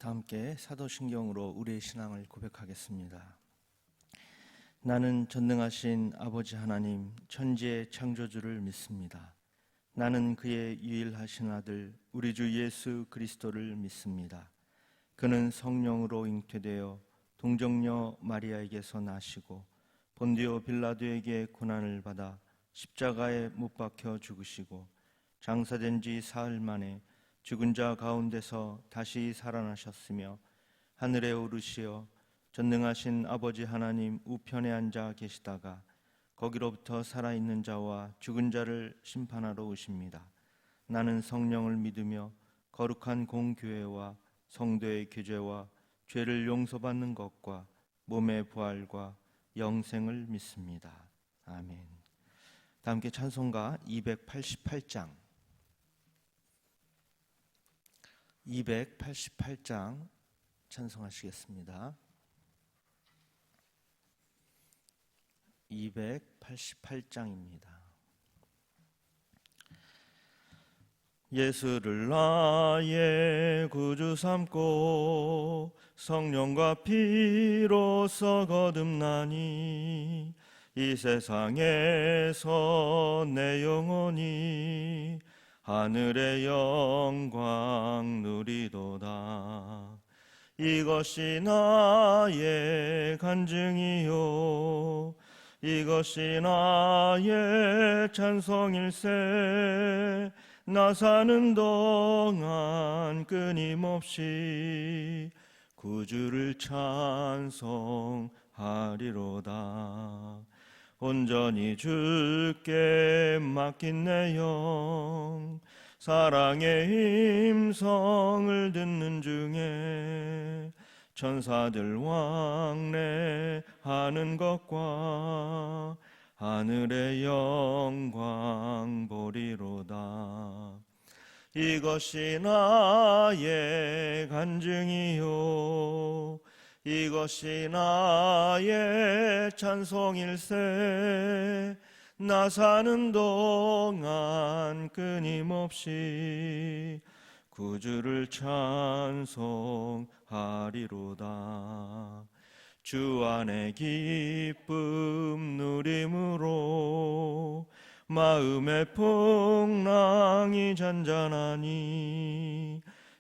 다 함께 사도신경으로 우리의 신앙을 고백하겠습니다. 나는 전능하신 아버지 하나님 천지의 창조주를 믿습니다. 나는 그의 유일하신 아들 우리 주 예수 그리스도를 믿습니다. 그는 성령으로 잉태되어 동정녀 마리아에게서 나시고 본디오 빌라도에게 고난을 받아 십자가에 못 박혀 죽으시고 장사된 지 사흘 만에 죽은 자 가운데서 다시 살아나셨으며 하늘에 오르시어 전능하신 아버지 하나님 우편에 앉아 계시다가 거기로부터 살아있는 자와 죽은 자를 심판하러 오십니다. 나는 성령을 믿으며 거룩한 공교회와 성도의 교제와 죄를 용서받는 것과 몸의 부활과 영생을 믿습니다. 아멘. 다 함께 찬송가 288장 288장 찬송하시겠습니다. 288장입니다. 예수를 나의 구주 삼고 성령과 피로써 거듭나니 이 세상에서 내 영혼이 하늘의 영광 누리도다. 이것이 나의 간증이요 이것이 나의 찬송일세. 나 사는 동안 끊임없이 구주를 찬송하리로다. 온전히 주께 맡긴 내 영 사랑의 음성을 듣는 중에 천사들 왕래하는 것과 하늘의 영광 보리로다. 이것이 나의 간증이요 이것이 나의 찬송일세. 나 사는 동안 끊임없이 구주를 찬송하리로다. 주 안에 기쁨 누림으로 마음의 풍랑이 잔잔하니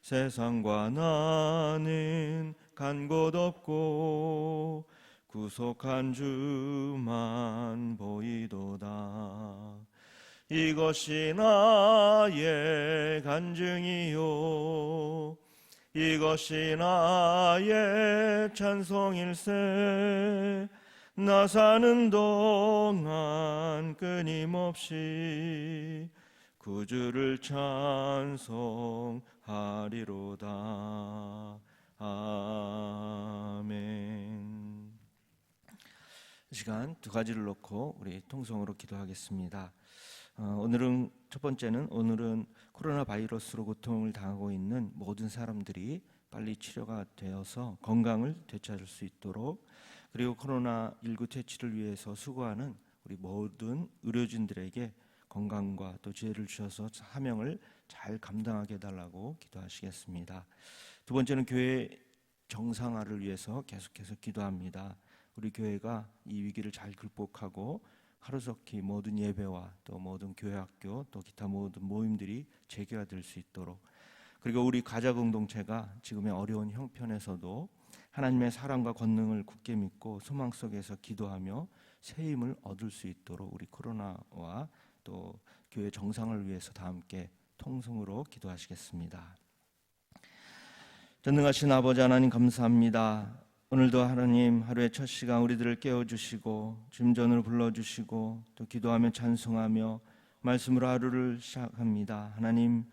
세상과 나는 간 곳 없고 구속한 주만 보이도다. 이것이 나의 간증이요 이것이 나의 찬송일세. 나 사는 동안 끊임없이 구주를 찬송하리로다. 아멘. 이 시간 두 가지를 놓고 우리 통성으로 기도하겠습니다. 오늘은 첫 번째는 코로나 바이러스로 고통을 당하고 있는 모든 사람들이 빨리 치료가 되어서 건강을 되찾을 수 있도록, 그리고 코로나19 퇴치를 위해서 수고하는 우리 모든 의료진들에게 건강과 또 지혜를 주셔서 사명을 잘 감당하게 해달라고 기도하시겠습니다. 두 번째는 교회 정상화를 위해서 계속해서 기도합니다. 우리 교회가 이 위기를 잘 극복하고 하루속히 모든 예배와 또 모든 교회학교 또 기타 모든 모임들이 재개가 될 수 있도록, 그리고 우리 가자 공동체가 지금의 어려운 형편에서도 하나님의 사랑과 권능을 굳게 믿고 소망 속에서 기도하며 새 힘을 얻을 수 있도록 우리 코로나와 또 교회 정상을 위해서 다 함께 통성으로 기도하시겠습니다. 전능하신 아버지 하나님 감사합니다. 오늘도 하나님 하루의 첫 시간 우리들을 깨워주시고 주님 전으로 불러주시고 또 기도하며 찬송하며 말씀으로 하루를 시작합니다. 하나님,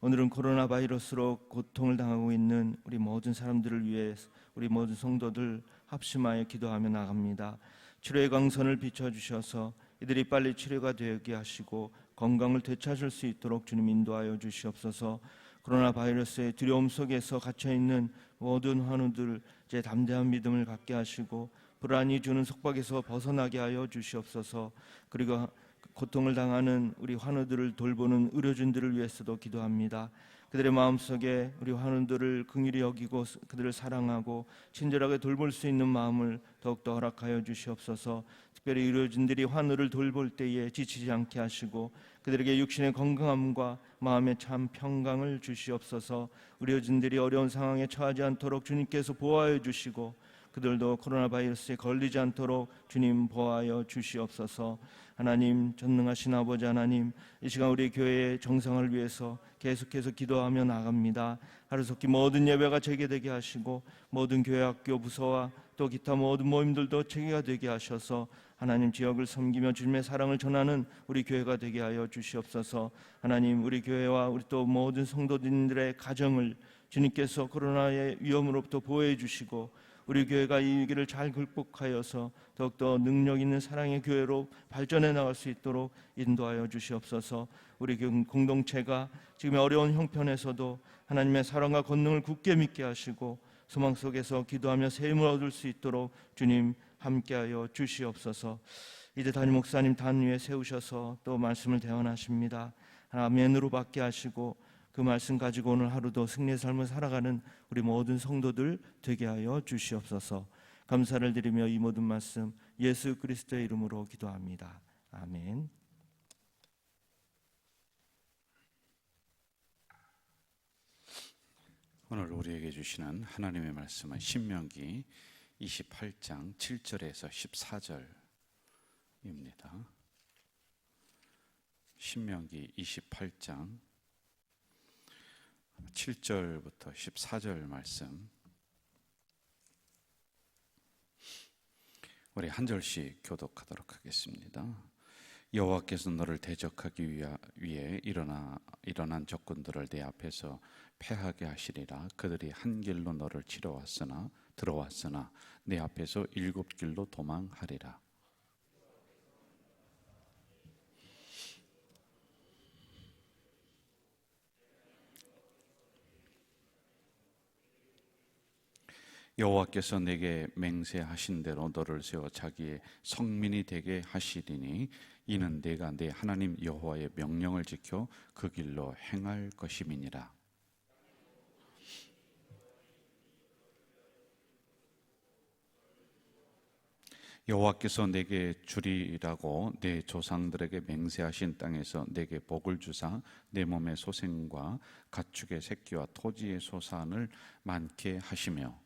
오늘은 코로나 바이러스로 고통을 당하고 있는 우리 모든 사람들을 위해 우리 모든 성도들 합심하여 기도하며 나갑니다. 치료의 광선을 비춰주셔서 이들이 빨리 치료가 되게 하시고 건강을 되찾을 수 있도록 주님 인도하여 주시옵소서. 코로나 바이러스의 두려움 속에서 갇혀있는 모든 환우들 제 담대한 믿음을 갖게 하시고 불안이 주는 속박에서 벗어나게 하여 주시옵소서. 그리고 고통을 당하는 우리 환우들을 돌보는 의료진들을 위해서도 기도합니다. 그들의 마음속에 우리 환우들을 긍휼히 여기고 그들을 사랑하고 친절하게 돌볼 수 있는 마음을 더욱더 허락하여 주시옵소서. 특별히 의료진들이 환우를 돌볼 때에 지치지 않게 하시고 그들에게 육신의 건강함과 마음의 참 평강을 주시옵소서. 의료진들이 어려운 상황에 처하지 않도록 주님께서 보호하여 주시고 그들도 코로나 바이러스에 걸리지 않도록 주님 보호하여 주시옵소서. 하나님, 전능하신 아버지 하나님, 이 시간 우리 교회의 정상을 위해서 계속해서 기도하며 나갑니다. 하루속히 모든 예배가 재개되게 하시고 모든 교회 학교 부서와 또 기타 모든 모임들도 재개가 되게 하셔서 하나님 지역을 섬기며 주님의 사랑을 전하는 우리 교회가 되게 하여 주시옵소서. 하나님, 우리 교회와 우리 또 모든 성도님들의 가정을 주님께서 코로나의 위험으로부터 보호해 주시고 우리 교회가 이 위기를 잘 극복하여서 더욱더 능력 있는 사랑의 교회로 발전해 나갈 수 있도록 인도하여 주시옵소서. 우리 공동체가 지금의 어려운 형편에서도 하나님의 사랑과 권능을 굳게 믿게 하시고 소망 속에서 기도하며 새 힘을 얻을 수 있도록 주님 함께하여 주시옵소서. 이제 담임 목사님 단 위에 세우셔서 또 말씀을 대언하십니다. 아멘으로 받게 하시고 그 말씀 가지고 오늘 하루도 승리의 삶을 살아가는 우리 모든 성도들 되게 하여 주시옵소서. 감사를 드리며 이 모든 말씀 예수 그리스도의 이름으로 기도합니다. 아멘. 오늘 우리에게 주시는 하나님의 말씀은 신명기 28장 7절에서 14절입니다. 신명기 28장 7절부터 14절 말씀, 우리 한 절씩 교독하도록 하겠습니다. 여호와께서 너를 대적하기 위해 일어난 적군들을 내 앞에서 패하게 하시리라. 그들이 한 길로 너를 치러 들어왔으나 내 앞에서 7길로 도망하리라. 여호와께서 내게 맹세하신 대로 너를 세워 자기의 성민이 되게 하시리니 이는 내가 내 하나님 여호와의 명령을 지켜 그 길로 행할 것임이니라. 여호와께서 내게 주리라고 내 조상들에게 맹세하신 땅에서 내게 복을 주사 내 몸의 소생과 가축의 새끼와 토지의 소산을 많게 하시며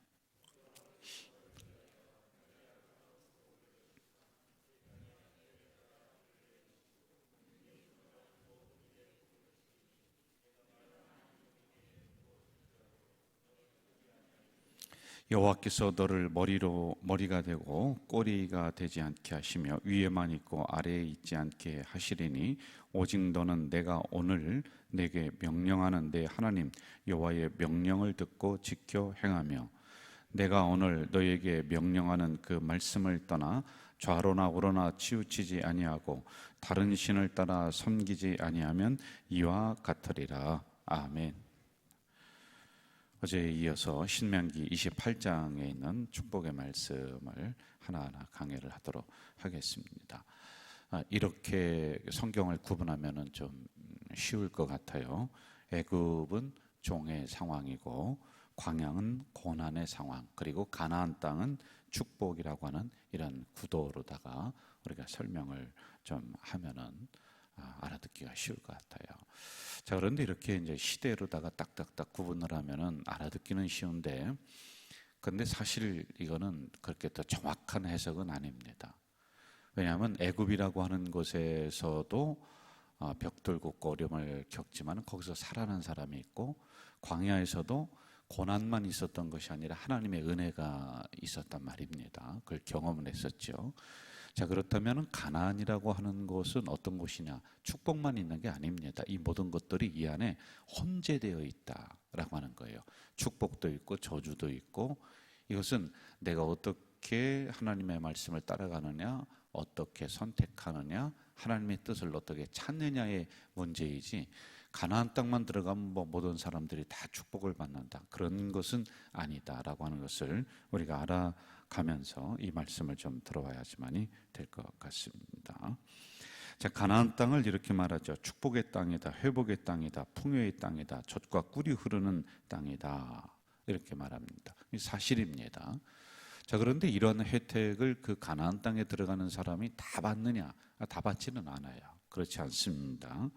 여호와께서 너를 머리가 되고 꼬리가 되지 않게 하시며 위에만 있고 아래에 있지 않게 하시리니 오직 너는 내가 오늘 내게 명령하는 내 하나님 여호와의 명령을 듣고 지켜 행하며 내가 오늘 너에게 명령하는 그 말씀을 떠나 좌로나 우로나 치우치지 아니하고 다른 신을 따라 섬기지 아니하면 이와 같으리라. 아멘. 어제에 이어서 신명기 28장에 있는 축복의 말씀을 하나하나 강해를 하도록 하겠습니다. 이렇게 성경을 구분하면 좀 쉬울 것 같아요. 애굽은 종의 상황이고 광야는 고난의 상황, 그리고 가나안 땅은 축복이라고 하는 이런 구도로다가 우리가 설명을 좀 하면은 알아듣기가 쉬울 것 같아요. 자, 그런데 이렇게 이제 시대로다가 딱딱딱 구분을 하면은 알아듣기는 쉬운데, 근데 사실 이거는 그렇게 더 정확한 해석은 아닙니다. 왜냐하면 애굽이라고 하는 곳에서도 벽돌 굽고 어려움을 겪지만 거기서 살아난 사람이 있고, 광야에서도 고난만 있었던 것이 아니라 하나님의 은혜가 있었단 말입니다. 그걸 경험을 했었죠. 자, 그렇다면 가나안이라고 하는 곳은 어떤 곳이냐? 축복만 있는 게 아닙니다. 이 모든 것들이 이 안에 혼재되어 있다라고 하는 거예요. 축복도 있고 저주도 있고, 이것은 내가 어떻게 하나님의 말씀을 따라가느냐, 어떻게 선택하느냐, 하나님의 뜻을 어떻게 찾느냐의 문제이지, 가나안 땅만 들어가면 모든 사람들이 다 축복을 받는다, 그런 것은 아니다라고 하는 것을 우리가 알아가면서 이 말씀을 좀 들어봐야지만이 될 것 같습니다. 자, 가나안 땅을 이렇게 말하죠. 축복의 땅이다, 회복의 땅이다, 풍요의 땅이다, 젖과 꿀이 흐르는 땅이다, 이렇게 말합니다. 이 사실입니다. 자, 그런데 이런 혜택을 그 가나안 땅에 들어가는 사람이 다 받느냐? 다 받지는 않아요. 그렇지 않습니다.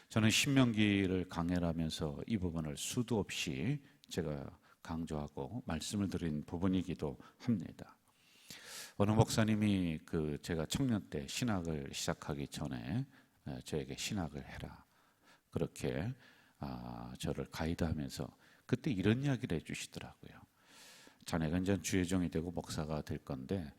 저는 신명기를 강해를 하면서 이 부분을 수도 없이 제가 강조하고 말씀을 드린 부분이기도 합니다. 어느 목사님이 제가 청년 때 신학을 시작하기 전에 저에게 신학을 해라, 그렇게 저를 가이드하면서 그때 이런 이야기를 해주시더라고요. 자네가 이제 주의종이 되고 목사가 될 건데,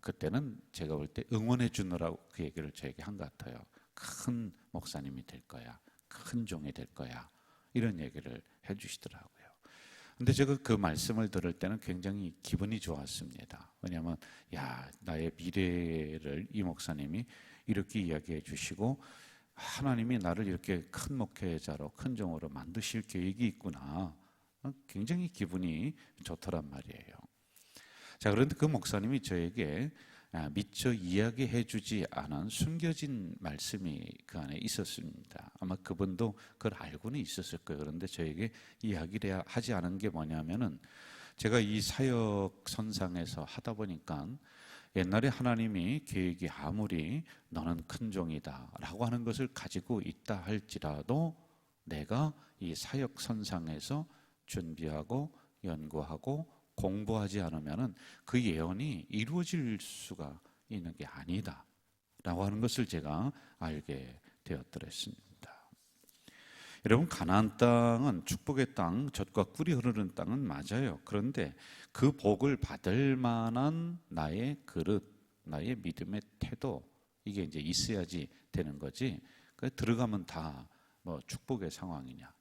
그때는 제가 볼 때 응원해 주느라고 그 얘기를 저에게 한 것 같아요. 큰 목사님이 될 거야, 큰 종이 될 거야, 이런 얘기를 해주시더라고요. 근데 제가 그 말씀을 들을 때는 굉장히 기분이 좋았습니다. 왜냐하면 나의 미래를 이 목사님이 이렇게 이야기해 주시고 하나님이 나를 이렇게 큰 목회자로, 큰 종으로 만드실 계획이 있구나, 굉장히 기분이 좋더란 말이에요. 자, 그런데 그 목사님이 저에게 미처 이야기해 주지 않은 숨겨진 말씀이 그 안에 있었습니다. 아마 그분도 그걸 알고는 있었을 거예요. 그런데 저에게 이야기를 하지 않은 게 뭐냐면은, 제가 이 사역 선상에서 하다 보니까 옛날에 하나님이 계획이 아무리 너는 큰 종이다 라고 하는 것을 가지고 있다 할지라도 내가 이 사역 선상에서 준비하고 연구하고 공부하지 않으면 그 예언이 이루어질 수가 있는 게 아니다 라고 하는 것을 제가 알게 되었더랬습니다. 여러분, 가나안 땅은 축복의 땅, 젖과 꿀이 흐르는 땅은 맞아요. 그런데 그 복을 받을 만한 나의 그릇, 나의 믿음의 태도, 이게 이제 있어야지 되는 거지. 들어가면 다 뭐 축복의 상황이냐,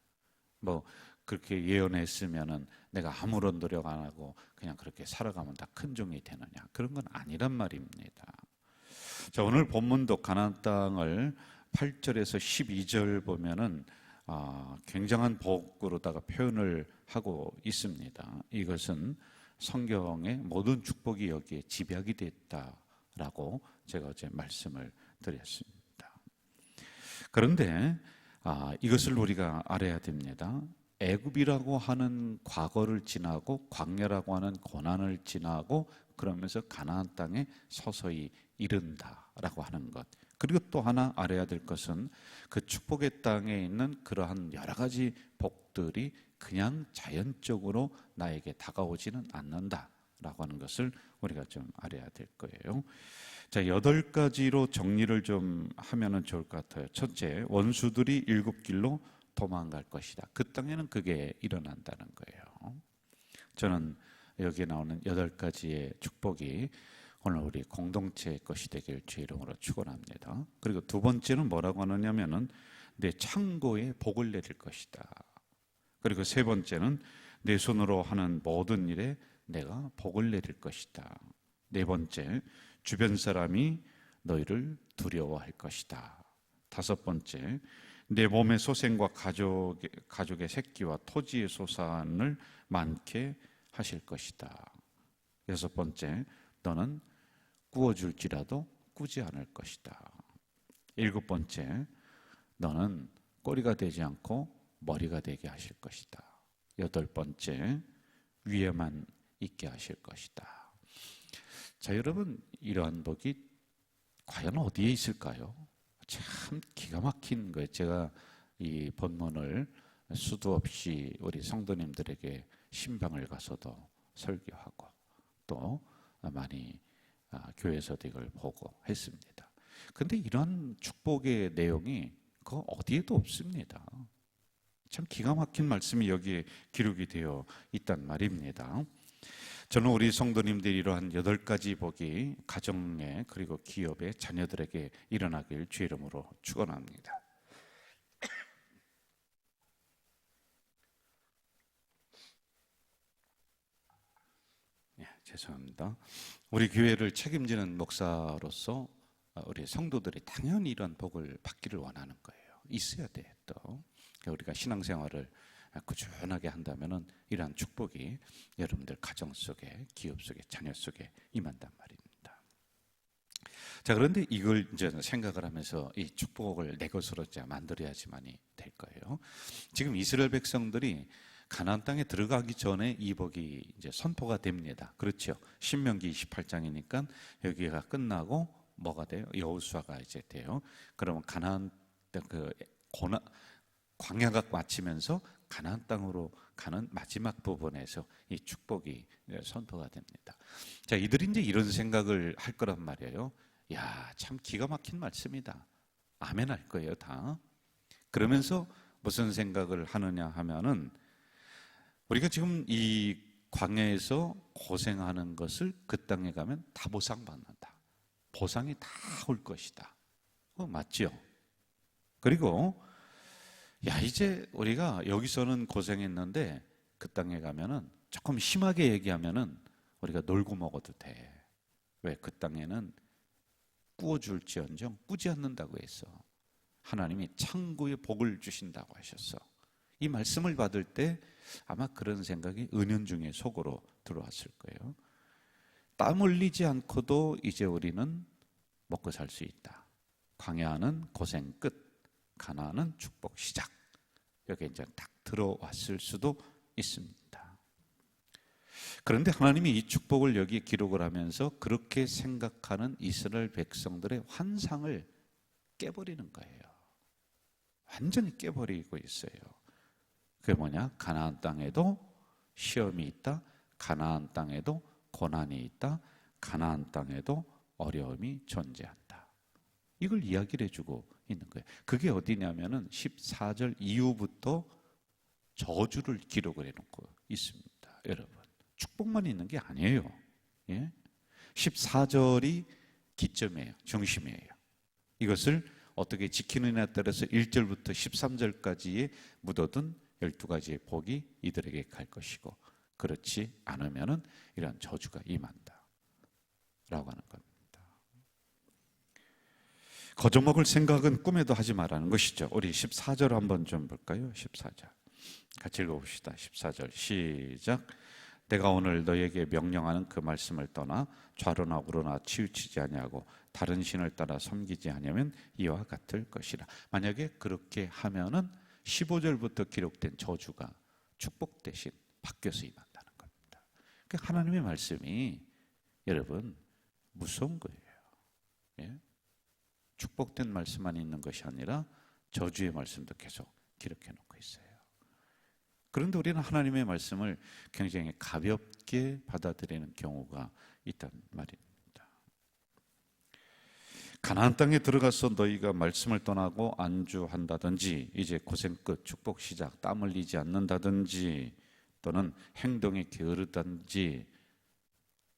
뭐 그렇게 예언했으면은 내가 아무런 노력 안 하고 그냥 그렇게 살아가면 다 큰 종이 되느냐, 그런 건 아니란 말입니다. 자, 오늘 본문도 가나안 땅을 8절에서 12절 보면은 굉장한 복으로다가 표현을 하고 있습니다. 이것은 성경의 모든 축복이 여기에 집약이 됐다라고 제가 어제 말씀을 드렸습니다. 그런데 이것을 우리가 알아야 됩니다. 애굽이라고 하는 과거를 지나고 광야라고 하는 고난을 지나고 그러면서 가나안 땅에 서서히 이른다라고 하는 것. 그리고 또 하나 알아야 될 것은 그 축복의 땅에 있는 그러한 여러 가지 복들이 그냥 자연적으로 나에게 다가오지는 않는다라고 하는 것을 우리가 좀 알아야 될 거예요. 자, 8가지로 정리를 좀 하면은 좋을 것 같아요. 첫째, 원수들이 7길로 도망갈 것이다. 그 땅에는 그게 일어난다는 거예요. 저는 여기에 나오는 8가지의 축복이 오늘 우리 공동체의 것이 되길 주의 이름으로 축원합니다. 그리고 두 번째는 뭐라고 하느냐면은 내 창고에 복을 내릴 것이다. 그리고 세 번째는 내 손으로 하는 모든 일에 내가 복을 내릴 것이다. 네 번째, 주변 사람이 너희를 두려워할 것이다. 다섯 번째, 내 몸의 소생과 가족의 새끼와 토지의 소산을 많게 하실 것이다. 여섯 번째, 너는 꾸어줄지라도 꾸지 않을 것이다. 일곱 번째, 너는 꼬리가 되지 않고 머리가 되게 하실 것이다. 여덟 번째, 위에만 있게 하실 것이다. 자, 여러분, 이러한 복이 과연 어디에 있을까요? 참 기가 막힌 거예요. 제가 이 본문을 수도 없이 우리 성도님들에게 신방을 가서도 설교하고 또 많이 교회에서도 이걸 보고 했습니다. 근데 이런 축복의 내용이 그 어디에도 없습니다. 참 기가 막힌 말씀이 여기에 기록이 되어 있단 말입니다. 저는 우리 성도님들이 이러한 8가지 복이 가정에 그리고 기업에 자녀들에게 일어나길 주의 이름으로 축원합니다. 죄송합니다. 우리 교회를 책임지는 목사로서 우리 성도들이 당연히 이런 복을 받기를 원하는 거예요. 있어야 돼. 또 우리가 신앙생활을 꾸준하게 한다면은 이러한 축복이 여러분들 가정 속에, 기업 속에, 자녀 속에 임한단 말입니다. 자, 그런데 이걸 이제 생각을 하면서 이 축복을 내 것으로 이제 만들어야지만이 될 거예요. 지금 이스라엘 백성들이 가나안 땅에 들어가기 전에 이 복이 이제 선포가 됩니다. 그렇죠. 신명기 28장이니까 여기가 끝나고 뭐가 돼요? 여호수아가 이제 돼요. 그러면 가나안 땅 광야가 마치면서 가나안 땅으로 가는 마지막 부분에서 이 축복이 선포가 됩니다. 자, 이들이 이제 이런 생각을 할 거란 말이에요. 야, 참 기가 막힌 말씀이다. 아멘 할 거예요, 다. 그러면서 무슨 생각을 하느냐 하면은 우리가 지금 이 광야에서 고생하는 것을 그 땅에 가면 다 보상받는다. 보상이 다 올 것이다. 맞죠? 그리고 야, 이제 우리가 여기서는 고생했는데 그 땅에 가면은 조금 심하게 얘기하면은 우리가 놀고 먹어도 돼. 왜? 그 땅에는 꾸어줄지언정 꾸지 않는다고 했어. 하나님이 창고에 복을 주신다고 하셨어. 이 말씀을 받을 때 아마 그런 생각이 은연중에 속으로 들어왔을 거예요. 땀 흘리지 않고도 이제 우리는 먹고 살 수 있다. 광야는 고생 끝, 가나안은 축복 시작. 여기 이제 딱 들어왔을 수도 있습니다. 그런데 하나님이 이 축복을 여기 기록을 하면서 그렇게 생각하는 이스라엘 백성들의 환상을 깨버리는 거예요. 완전히 깨버리고 있어요. 그게 뭐냐? 가나안 땅에도 시험이 있다. 가나안 땅에도 고난이 있다. 가나안 땅에도 어려움이 존재한다. 이걸 이야기를 해주고 있는 거예요. 그게 어디냐면은 14절 이후부터 저주를 기록을 해놓고 있습니다. 여러분, 축복만 있는 게 아니에요. 예? 14절이 기점이에요. 중심이에요. 이것을 어떻게 지키느냐에 따라서 1절부터 13절까지에 묻어둔 12가지의 복이 이들에게 갈 것이고, 그렇지 않으면은 이런 저주가 임한다 라고 하는 겁니다. 거저먹을 생각은 꿈에도 하지 말라는 것이죠. 우리 14절 한번 좀 볼까요? 14절 같이 읽어봅시다. 14절 시작. 내가 오늘 너에게 명령하는 그 말씀을 떠나 좌로나 우로나 치우치지 아니하고 다른 신을 따라 섬기지 아니하면 이와 같을 것이라. 만약에 그렇게 하면은 15절부터 기록된 저주가 축복 대신 바뀌어서 임한다는 겁니다. 그러니까 하나님의 말씀이 여러분 무서운 거예요. 예? 축복된 말씀만 있는 것이 아니라 저주의 말씀도 계속 기록해 놓고 있어요. 그런데 우리는 하나님의 말씀을 굉장히 가볍게 받아들이는 경우가 있단 말입니다. 가나안 땅에 들어가서 너희가 말씀을 떠나고 안주한다든지, 이제 고생 끝 축복 시작, 땀 흘리지 않는다든지, 또는 행동이 게으르다든지,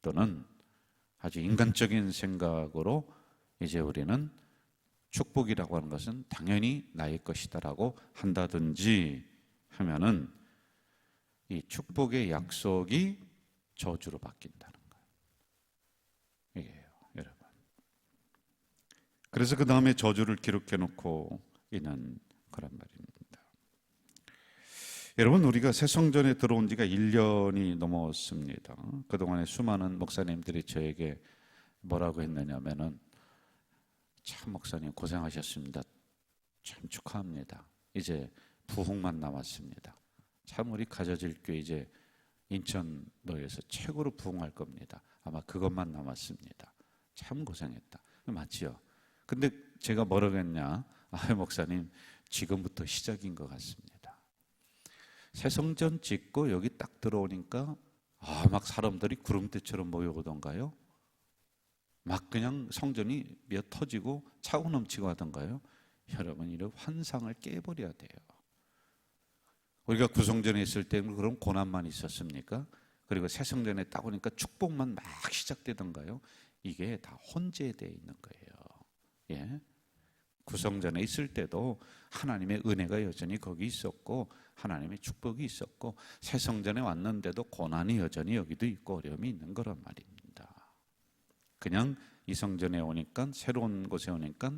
또는 아주 인간적인 생각으로 이제 우리는 축복이라고 하는 것은 당연히 나의 것이다라고 한다든지 하면은 이 축복의 약속이 저주로 바뀐다는 거예요. 이게요, 여러분. 그래서 그 다음에 저주를 기록해 놓고 있는 그런 말입니다. 여러분, 우리가 새 성전에 들어온 지가 1년이 넘었습니다. 그동안에 수많은 목사님들이 저에게 뭐라고 했느냐면은, 참 목사님 고생하셨습니다. 참 축하합니다. 이제 부흥만 남았습니다. 참 우리 가져질 교회 이제 인천로에서 최고로 부흥할 겁니다. 아마 그것만 남았습니다. 참 고생했다. 맞지요? 근데 제가 뭐라고 했냐? 목사님 지금부터 시작인 것 같습니다. 새 성전 짓고 여기 딱 들어오니까 막 사람들이 구름대처럼 모여오던가요? 막 그냥 성전이 미어 터지고 차고 넘치고 하던가요? 여러분, 이런 환상을 깨버려야 돼요. 우리가 구성전에 있을 때는 그런 고난만 있었습니까? 그리고 새 성전에 딱 오니까 축복만 막 시작되던가요? 이게 다 혼재되어 있는 거예요. 예? 구성전에 있을 때도 하나님의 은혜가 여전히 거기 있었고 하나님의 축복이 있었고, 새 성전에 왔는데도 고난이 여전히 여기도 있고 어려움이 있는 거란 말입니다. 그냥 이 성전에 오니까, 새로운 곳에 오니까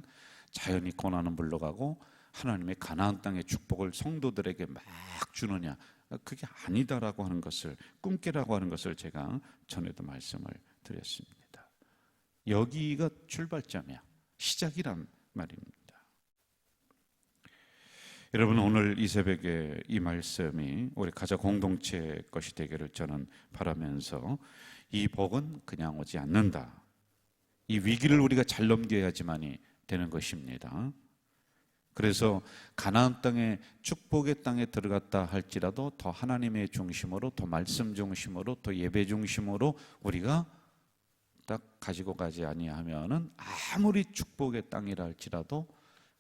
자연히 고난은 물러가고 하나님의 가나안 땅의 축복을 성도들에게 막 주느냐, 그게 아니다라고 하는 것을, 꿈깨라고 하는 것을 제가 전에도 말씀을 드렸습니다. 여기가 출발점이야. 시작이란 말입니다. 여러분, 오늘 이 새벽에 이 말씀이 우리 가족 공동체 것이 되기를 저는 바라면서, 이 복은 그냥 오지 않는다. 이 위기를 우리가 잘 넘겨야지만이 되는 것입니다. 그래서 가나안 땅에, 축복의 땅에 들어갔다 할지라도 더 하나님의 중심으로, 더 말씀 중심으로, 더 예배 중심으로 우리가 딱 가지고 가지 아니하면은 아무리 축복의 땅이라 할지라도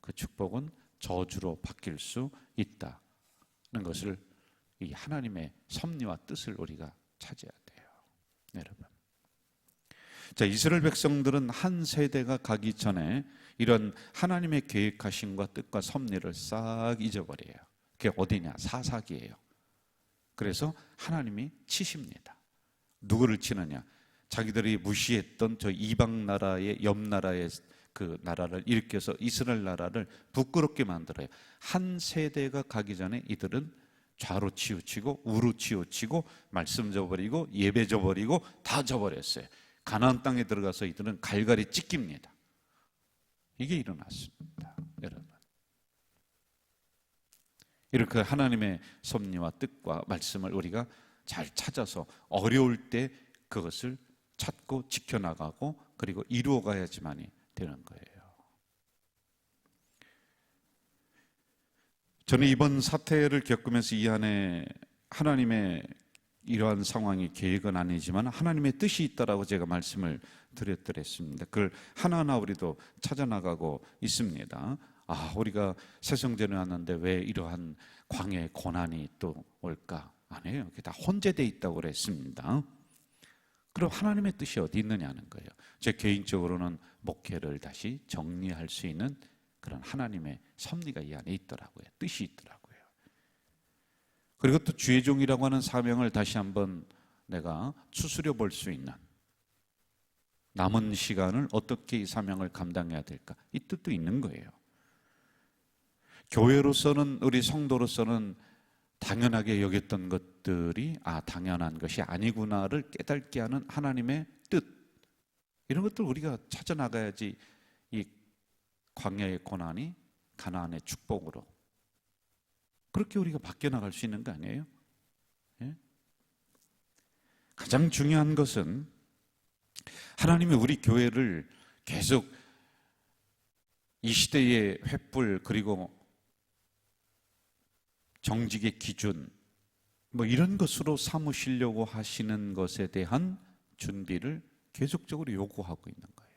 그 축복은 저주로 바뀔 수 있다는 것을, 이 하나님의 섭리와 뜻을 우리가 찾아야 돼요, 여러분. 자, 이스라엘 백성들은 한 세대가 가기 전에 이런 하나님의 계획하심과 뜻과 섭리를 싹 잊어버려요. 그게 어디냐? 사사기예요. 그래서 하나님이 치십니다. 누구를 치느냐? 자기들이 무시했던 저 이방 나라의, 옆 나라의 그 나라를 일으켜서 이스라엘 나라를 부끄럽게 만들어요. 한 세대가 가기 전에 이들은 좌로 치우치고 우로 치우치고 말씀 저버리고 예배 저버리고 다 저버렸어요. 가나안 땅에 들어가서 이들은 갈갈이 찢깁니다. 이게 일어났습니다, 여러분. 이렇게 하나님의 섭리와 뜻과 말씀을 우리가 잘 찾아서 어려울 때 그것을 찾고 지켜나가고 그리고 이루어가야지만이 되는 거예요. 저는 이번 사태를 겪으면서 이 안에 하나님의 이러한 상황이 계획은 아니지만 하나님의 뜻이 있다라고 제가 말씀을 드렸더랬습니다. 그걸 하나하나 우리도 찾아나가고 있습니다. 우리가 새성전에 왔는데 왜 이러한 광야의 고난이 또 올까? 아니에요. 그게 다 혼재되어 있다고 그랬습니다. 그럼 하나님의 뜻이 어디 있느냐는 거예요. 제 개인적으로는 목회를 다시 정리할 수 있는 그런 하나님의 섭리가 이 안에 있더라고요. 뜻이 있더라고요. 그리고 또 주의 종이라고 하는 사명을 다시 한번 내가 추스려 볼 수 있는, 남은 시간을 어떻게 이 사명을 감당해야 될까? 이 뜻도 있는 거예요. 교회로서는, 우리 성도로서는 당연하게 여겼던 것들이 당연한 것이 아니구나를 깨닫게 하는 하나님의 뜻, 이런 것들 우리가 찾아나가야지 이 광야의 고난이 가나안의 축복으로 그렇게 우리가 바뀌어나갈 수 있는 거 아니에요? 예? 가장 중요한 것은 하나님이 우리 교회를 계속 이 시대의 횃불, 그리고 정직의 기준, 이런 것으로 삼으시려고 하시는 것에 대한 준비를 계속적으로 요구하고 있는 거예요.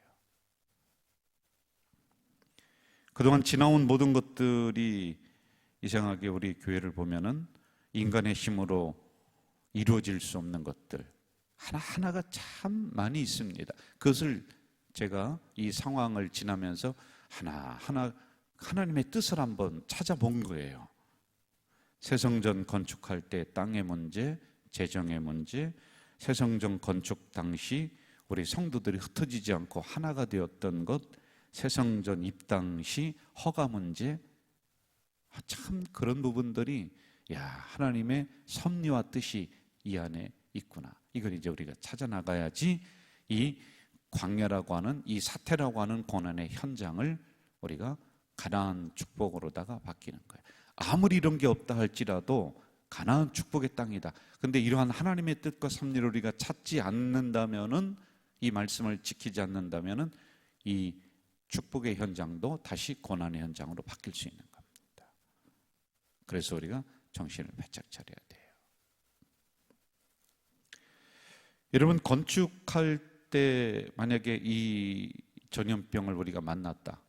그동안 지나온 모든 것들이 이상하게 우리 교회를 보면은 인간의 힘으로 이루어질 수 없는 것들 하나하나가 참 많이 있습니다. 그것을 제가 이 상황을 지나면서 하나하나 하나님의 뜻을 한번 찾아본 거예요. 새성전 건축할 때 땅의 문제, 재정의 문제, 새성전 건축 당시 우리 성도들이 흩어지지 않고 하나가 되었던 것, 새성전 입당 시 허가 문제, 참 그런 부분들이 하나님의 섭리와 뜻이 이 안에 있구나. 이걸 이제 우리가 찾아나가야지 이 광야라고 하는, 이 사태라고 하는 고난의 현장을 우리가 가나안 축복으로다가 바뀌는 거예요. 아무리 이런 게 없다 할지라도 가나안 축복의 땅이다. 근데 이러한 하나님의 뜻과 섭리를 우리가 찾지 않는다면은, 이 말씀을 지키지 않는다면은 이 축복의 현장도 다시 고난의 현장으로 바뀔 수 있는 겁니다. 그래서 우리가 정신을 바짝 차려야 돼요. 여러분, 건축할 때 만약에 이 전염병을 우리가 만났다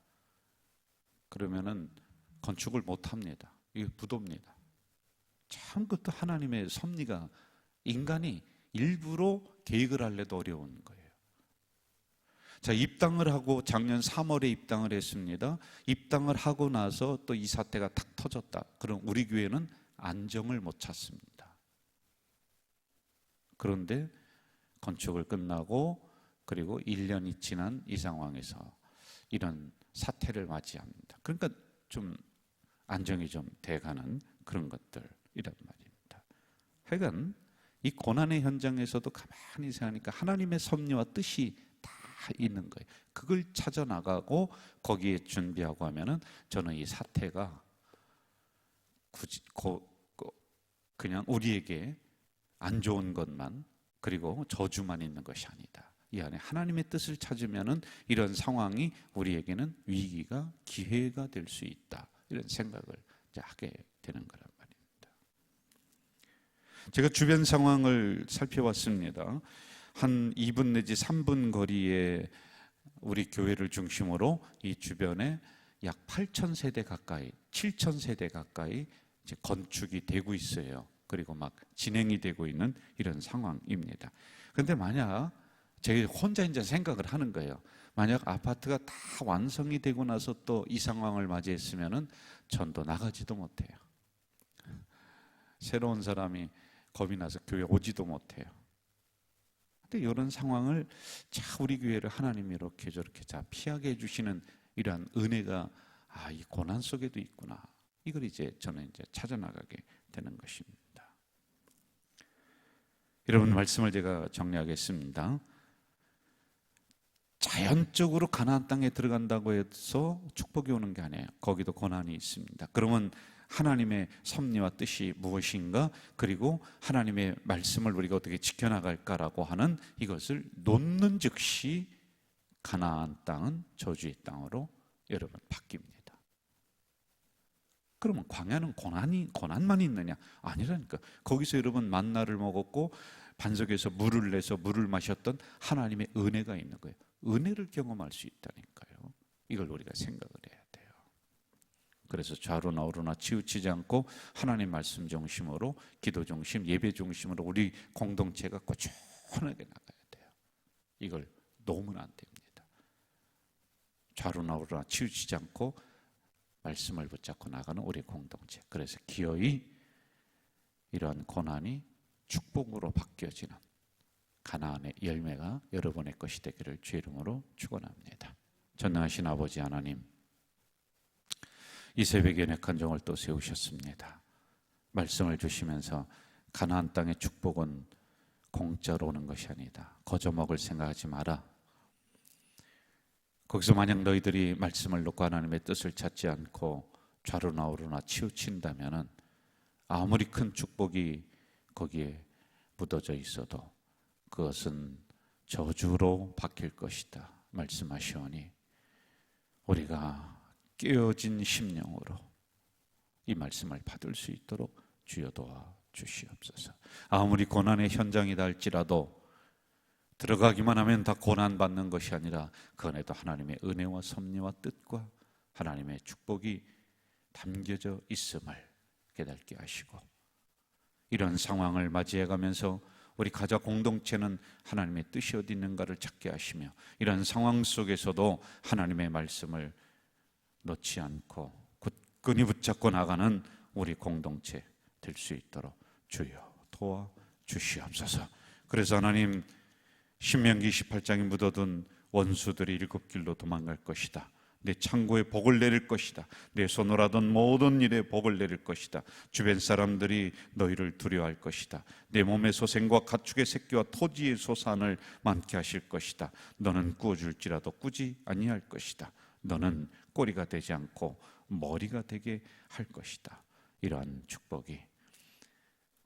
그러면은 건축을 못 합니다. 이게 부도입니다. 참 그것도 하나님의 섭리가, 인간이 일부러 계획을 하려도 어려운 거예요. 자, 입당을 하고 작년 3월에 입당을 했습니다. 입당을 하고 나서 또 이 사태가 탁 터졌다. 그럼 우리 교회는 안정을 못 찾습니다. 그런데 건축을 끝나고 그리고 1년이 지난 이 상황에서 이런 사태를 맞이합니다. 그러니까 좀 안정이 좀 돼가는 그런 것들이란 말입니다. 하여간 이 고난의 현장에서도 가만히 생각하니까 하나님의 섭리와 뜻이 다 있는 거예요. 그걸 찾아 나가고 거기에 준비하고 하면은 저는 이 사태가 굳이 그냥 우리에게 안 좋은 것만 그리고 저주만 있는 것이 아니다. 이 안에 하나님의 뜻을 찾으면은 이런 상황이 우리에게는 위기가 기회가 될 수 있다. 이런 생각을 이제 하게 되는 거란 말입니다. 제가 주변 상황을 살펴봤습니다. 한 2분 내지 3분 거리에 우리 교회를 중심으로 이 주변에 약 8,000세대 가까이, 7,000세대 가까이 이제 건축이 되고 있어요. 그리고 막 진행이 되고 있는 이런 상황입니다. 그런데 만약 제가 혼자 이제 생각을 하는 거예요. 만약 아파트가 다 완성이 되고 나서 또 이 상황을 맞이했으면은 전도 나가지도 못해요. 새로운 사람이 겁이 나서 교회 오지도 못해요. 근데 이런 상황을 우리 교회를 하나님이 이렇게 저렇게 피하게 해주시는 이러한 은혜가 이 고난 속에도 있구나. 이걸 이제 저는 이제 찾아 나가게 되는 것입니다. 여러분 말씀을 제가 정리하겠습니다. 자연적으로 가나안 땅에 들어간다고 해서 축복이 오는 게 아니에요. 거기도 고난이 있습니다. 그러면 하나님의 섭리와 뜻이 무엇인가, 그리고 하나님의 말씀을 우리가 어떻게 지켜나갈까라고 하는 이것을 놓는 즉시 가나안 땅은 저주의 땅으로 여러분 바뀝니다. 그러면 광야는 고난만 있느냐? 아니라니까. 거기서 여러분 만나를 먹었고 반석에서 물을 내서 물을 마셨던 하나님의 은혜가 있는 거예요. 은혜를 경험할 수 있다니까요. 이걸 우리가 생각을 해야 돼요. 그래서 좌로나 우로나 치우치지 않고 하나님 말씀 중심으로, 기도 중심, 예배 중심으로 우리 공동체가 꾸준하게 나가야 돼요. 이걸 놓으면 안 됩니다. 좌로나 우로나 치우치지 않고 말씀을 붙잡고 나가는 우리 공동체. 그래서 기어이 이러한 고난이 축복으로 바뀌어지는 가나안의 열매가 여러분의 것이 되기를 주의 이름으로 축원합니다. 전능하신 아버지 하나님, 이 새벽에 연약한 종을 또 세우셨습니다. 말씀을 주시면서 가나안 땅의 축복은 공짜로 오는 것이 아니다. 거저 먹을 생각하지 마라. 거기서 만약 너희들이 말씀을 놓고 하나님의 뜻을 찾지 않고 좌로나 우로나 치우친다면은 아무리 큰 축복이 거기에 묻어져 있어도 그것은 저주로 바뀔 것이다 말씀하시오니, 우리가 깨어진 심령으로 이 말씀을 받을 수 있도록 주여 도와 주시옵소서. 아무리 고난의 현장이다 할지라도 들어가기만 하면 다 고난받는 것이 아니라 그 안에도 하나님의 은혜와 섭리와 뜻과 하나님의 축복이 담겨져 있음을 깨닫게 하시고, 이런 상황을 맞이해가면서 우리 가족 공동체는 하나님의 뜻이 어디 있는가를 찾게 하시며, 이런 상황 속에서도 하나님의 말씀을 놓지 않고 굳건히 붙잡고 나가는 우리 공동체 될 수 있도록 주여 도와 주시옵소서. 그래서 하나님, 신명기 28장에 묻어둔 원수들이 7길로 도망갈 것이다. 내 창고에 복을 내릴 것이다. 내 손으로 하던 모든 일에 복을 내릴 것이다. 주변 사람들이 너희를 두려워할 것이다. 내 몸의 소생과 가축의 새끼와 토지의 소산을 많게 하실 것이다. 너는 꾸어줄지라도 꾸지 아니할 것이다. 너는 꼬리가 되지 않고 머리가 되게 할 것이다. 이러한 축복이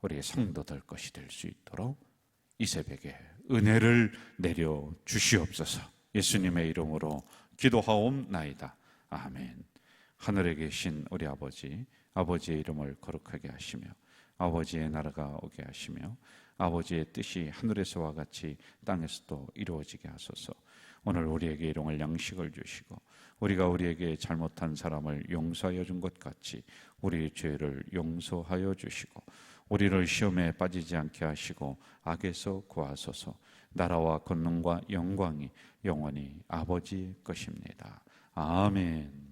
우리의 성도들 것이 될 수 있도록 이 새벽에 은혜를 내려 주시옵소서. 예수님의 이름으로 기도하옵나이다. 아멘. 하늘에 계신 우리 아버지, 아버지의 이름을 거룩하게 하시며 아버지의 나라가 오게 하시며 아버지의 뜻이 하늘에서와 같이 땅에서도 이루어지게 하소서. 오늘 우리에게 일용할 양식을 주시고 우리가 우리에게 잘못한 사람을 용서하여 준 것 같이 우리의 죄를 용서하여 주시고 우리를 시험에 빠지지 않게 하시고 악에서 구하소서. 나라와 권능과 영광이 영원히 아버지의 것입니다. 아멘.